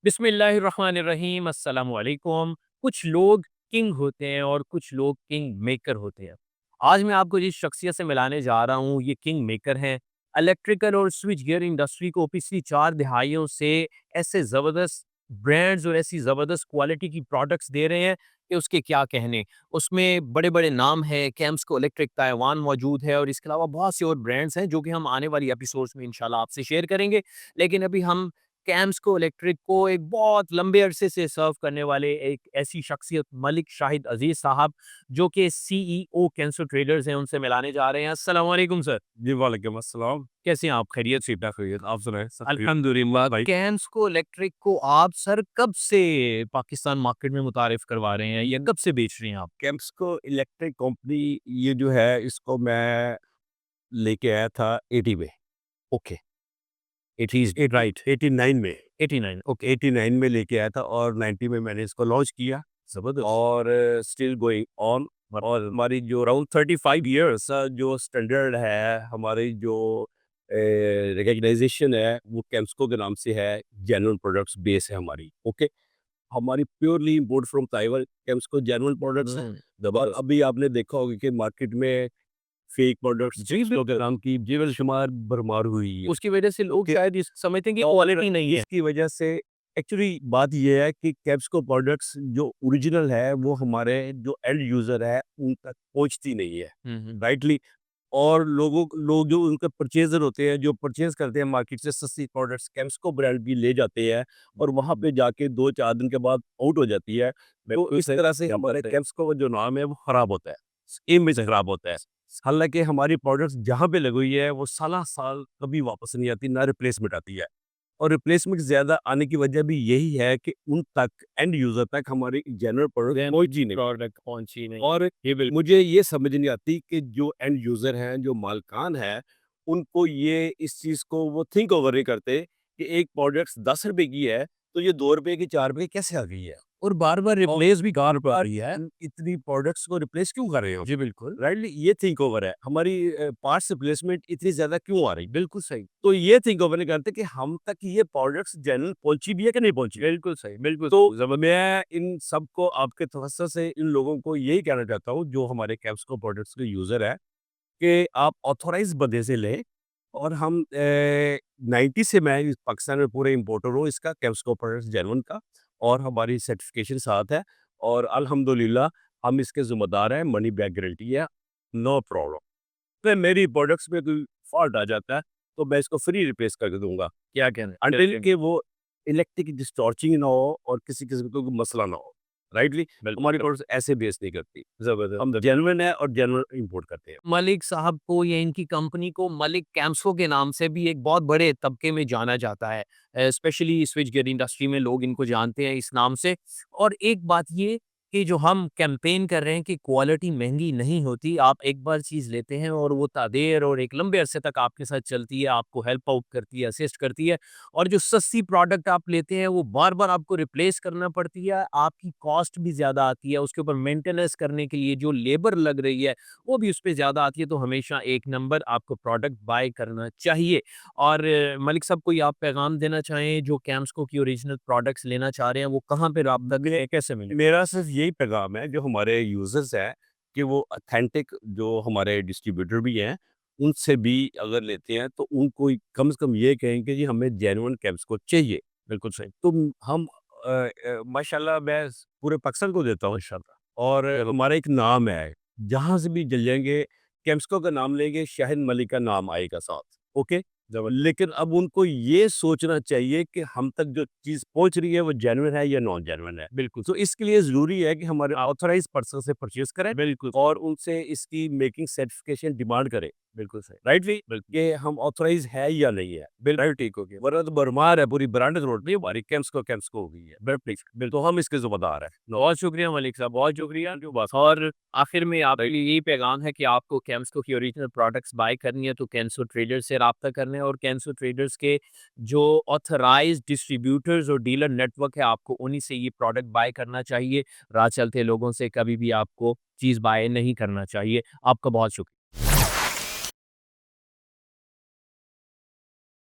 बिस्मिल्लाहिर्रहमानिर्रहीम अस्सलाम वालेकुम। कुछ लोग किंग होते हैं और कुछ लोग किंग मेकर होते हैं। आज मैं आपको जिस शख्सियत से मिलाने जा रहा हूँ ये किंग मेकर हैं। इलेक्ट्रिकल और स्विच गियर इंडस्ट्री को पिछली 4 दिहाइयों से ऐसे ज़बरदस्त ब्रांड्स और ऐसी ज़बरदस्त क्वालिटी की प्रोडक्ट्स दे रहे हैं कि उसके क्या कहने। उसमें बड़े-बड़े नाम हैं, कैम्सको इलेक्ट्रिक ताइवान मौजूद है और इसके अलावा बहुत से और ब्रांड्स हैं जो कि हम आने वाली एपिसोड्स में इंशाल्लाह आपसे शेयर करेंगे। लेकिन अभी हम कैम्सको इलेक्ट्रिक को एक बहुत लंबे अरसे से सर्व करने वाले एक ऐसी शख्सियत मलिक शाहिद अजीज साहब जो कि सीईओ कैंसर ट्रेडर्स हैं उनसे मिलाने जा रहे हैं। अस्सलाम वालेकुम सर। जी, वालेकुम अस्सलाम। कैसे हैं आप? खैरियत से? सीधा खैरियत, आप सुनाएँ? सब खैरियत? अल्हम्दुलिल्लाह। भाई कैम्सको इलेक्ट्रिक को आप सर कब से पाकिस्तान मार्केट में मुतारिफ करवा रहे हैं या कब से बेच रहे हैं आप? कैम्प्सको इलेक्ट्रिक कंपनी ये जो है इसको मैं लेके आया था 80 में, ओके। It is 80 right. 89 में 89। ओके। 89 में लेके आया था और 90 में मैंने इसको लॉन्च किया जबरदस्त। और स्टिल गोइंग ऑन। और हमारी जो अराउंड 35 इयर्स जो स्टैंडर्ड है, हमारी जो रिकॉग्नाइजेशन है वो कैम्प्सको के नाम से है, जेन्युइन प्रोडक्ट्स बेस है हमारी, ओके। हमारी प्योरली इम्पोर्ट फ्रॉम ताइवान कैम्प्सको जेन्युइन प्रोडक्ट्स हैं। और जबरदस्त। अभी आपने देखा होगा कि मार्केट में फेक प्रोडक्ट्स, जी चिप्स के नाम की बेशुमार भरमार हुई है। उसकी वजह से लोग ओके, शायद समझते हैं कि और क्वालिटी नहीं है। इसकी वजह से एक्चुअली बात ये है कि कैप्सको प्रोडक्ट्स जो ओरिजिनल है वो हमारे जो एंड यूज़र है उन तक पहुँचती नहीं है, हम्म। राइटली। और लोग जो उनके परचेज़र होते हैं, जो परचेज़ करते हैं मार्केट से सस्ती प्रोडक्ट्स, कैप्सको ब्रांड भी ले जाते हैं और वहाँ पे जाके 2-4 दिन के बाद आउट हो जाती है। तो इस तरह से हमारे कैप्सको का जो नाम है वो खराब होता है, इमेज खराब होता है। हालाँकि हमारी प्रोडक्ट्स जहाँ पे लगी हुई है वो साल कभी वापस नहीं आती, ना रिप्लेसमेंट आती है। और रिप्लेसमेंट ज़्यादा आने की वजह भी यही है कि उन तक, एंड यूज़र तक हमारी जेन्युइन प्रोडक्ट पहुँची नहीं। प्रोडक्ट पहुंची नहीं। और ये बिल्कुल। मुझे ये समझ नहीं आती कि जो एंड यूज़र हैं, जो मालिकान हैं, उनको ये इस चीज़ को वो थिंक ओवर नहीं करते कि एक प्रोडक्ट ₹10 की है, तो ये ₹2 की, ₹4 कैसे आ गई है? और बार-बार और रिप्लेस भी कहाँ बार-बार कर रही है। इतनी प्रोडक्ट्स को रिप्लेस क्यों कर रहे हो? जी, बिल्कुल। राइटली ये थिंक ओवर है। हमारी पार्ट्स रिप्लेसमेंट इतनी ज़्यादा क्यों आ रही? बिल्कुल सही। तो ये थिंक ओवर नहीं करते कि हम तक ये प्रोडक्ट्स जेन्युइन पहुँची भी है कि नहीं पहुँची? बिल्कुल सही, बिल्कुल तो सही। ज़बरदस्त। मैं इन सबको आपके तवज्जो से इन लोगों को यही कहना चाहता हूँ जो हमारे कैप्सको प्रोडक्ट्स के यूज़र हैं कि आप ऑथराइज़्ड बंदे से लें। और हम 90 से मैं इस पाकिस्तान में पूरे इम्पोर्टर हूँ इसका, कैप्सको प्रोडक्ट्स जेन्युइन का, और हमारी सर्टिफ़िकेशन साथ है और अल्हम्दुलिल्लाह हम इसके ज़िम्मेदार हैं, मनी बैक गारंटी है, नो प्रॉब्लम। तो मेरी प्रोडक्ट्स में कोई फ़ॉल्ट आ जाता है, तो मैं इसको फ्री रिप्लेस करके दूँगा। क्या कहना है? अंटिल बिल्कुल, कि वो इलेक्ट्रिक डिस्टॉर्चिंग ना हो और किसी किस्म का कोई मसला ना हो, राइटली? हमारी बिल्कुल। प्रोडक्ट्स ऐसे बेस नहीं करती। हम ज़बरदस्त। जेन्युइन है और जेन्युइन इंपोर्ट करते हैं। मलिक साहब को या इनकी कंपनी को मलिक कैम्सको के नाम से भी एक बहुत बड़े तबके में जाना जाता है। स्पेशली स्विच गियर इंडस्ट्री में लोग इनको जानते हैं इस नाम से। और एक बात ये कि जो हम कैंपेन कर रहे हैं कि क्वालिटी महँगी नहीं होती, आप एक बार चीज़ लेते हैं और वो तादेर और एक लंबे अरसे तक आपके साथ चलती है, आपको हेल्प आउट करती है, असिस्ट करती है। और जो सस्ती प्रोडक्ट आप लेते हैं वो बार-बार आपको रिप्लेस करना पड़ती है, आपकी कॉस्ट भी ज़्यादा आती है, उसके ऊपर मेंटेनेंस करने के लिए जो लेबर लग रही है वो भी उसपे ज़्यादा आती है, तो हमेशा एक नंबर आपको प्रोडक्ट बाय करना चाहिए। और मलिक साहब कोई आप पैगाम देना चाहें जो कैम्सको की ओरिजिनल प्रोडक्ट्स लेना चाह रहे हैं, वो कहाँ पे राब्ता करें, कैसे मिले? मेरा सिर्फ यही पैगाम है जो हमारे यूज़र्स हैं कि वो ऑथेंटिक जो हमारे डिस्ट्रीब्यूटर भी हैं, उनसे भी अगर लेते हैं तो उनको कम से कम ये कहें कि जी हमें जेन्युइन कैप्स को चाहिए। बिल्कुल सही। तो हम माशाल्लाह मैं पूरे पाकिस्तान को देता हूँ इंशाल्लाह। और हमारा एक नाम है, जहाँ से भी चल जाएँगे, कैम्सको का नाम लेंगे, शाहिद मलिक का नाम आएगा साथ, ओके? लेकिन अब उनको ये सोचना चाहिए कि हम तक जो चीज़ पहुँच रही है वो जेन्युइन है या नॉन जेन्युइन है। बिल्कुल तो सही। इसके लिए ज़रूरी है कि हमारे ऑथराइज़्ड पर्सन से परचेज़ करें बिल्कुल, और उनसे इसकी मेकिंग सर्टिफ़िकेशन डिमांड करें, बिल्कुल सही। राइटली? बिल्कुल, कि हम ऑथराइज़ है या नहीं है, बिल्कुल राइट? ठीक हो गया। वरना तो भरमार है, पूरी ब्रांडेड रोड पे हमारी कैम्सको हो गई है। बिल्कुल। तो हम इसके ज़िम्मेदार हैं। नो। बहुत शुक्रिया मलिक साहब, बहुत शुक्रिया। जो बस और आखिर में आपके लिए यही पैगाम है कि आपको कैम्सको की ओरिजिनल प्रोडक्ट्स बाय करनी है तो कैंसो ट्रेडर्स से राब्ता करना है और कैंसो ट्रेडर्स के जो ऑथराइज्ड डिस्ट्रीब्यूटर्स और डीलर नेटवर्क है आपको उन्हीं से ये प्रोडक्ट बाय करना चाहिए। राह चलते लोगों से कभी भी आपको चीज़ बाय नहीं करना चाहिए। आपका बहुत शुक्रिया।